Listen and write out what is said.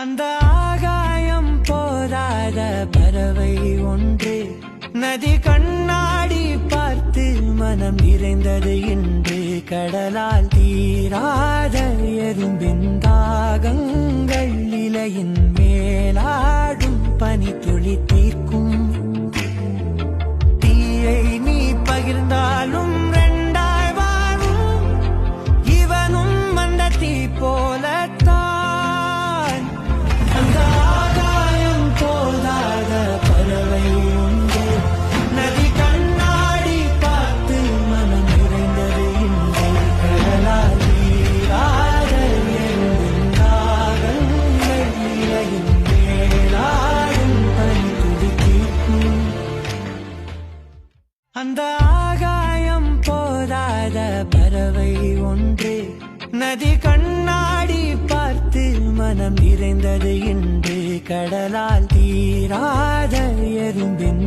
அந்த ஆகாயம் போதாத பறவை ஒன்று நதி கண்ணாடி பார்த்து மனம் நிறைந்தது இன்று. கடலால் தீராத எறும்பின் தாகங்கள் இலையின் மேலாடும் பனி துளி தீர்க்கும். தீயை நீ பகிர்ந்தாலும் ரெண்டாய் வாழும், இவனும் அந்த தீ போலத்தான். அந்த ஆகாயம் போதாத பறவை உண்டு நதி கண்ணாடி பார்த்து மனம் நிறைந்தது இன்று. கடலால் தீராத எறும்பின் தாகங்கள் இலையின் மேலாடும் பனி துளி தீர்க்கும். அந்த ஆகாயம் போதாத பறவை ஒன்று நதி கண்ணாடி பார்த்து மனம் நிறைந்தது இன்று. கடலால் தீராத எறும்பின்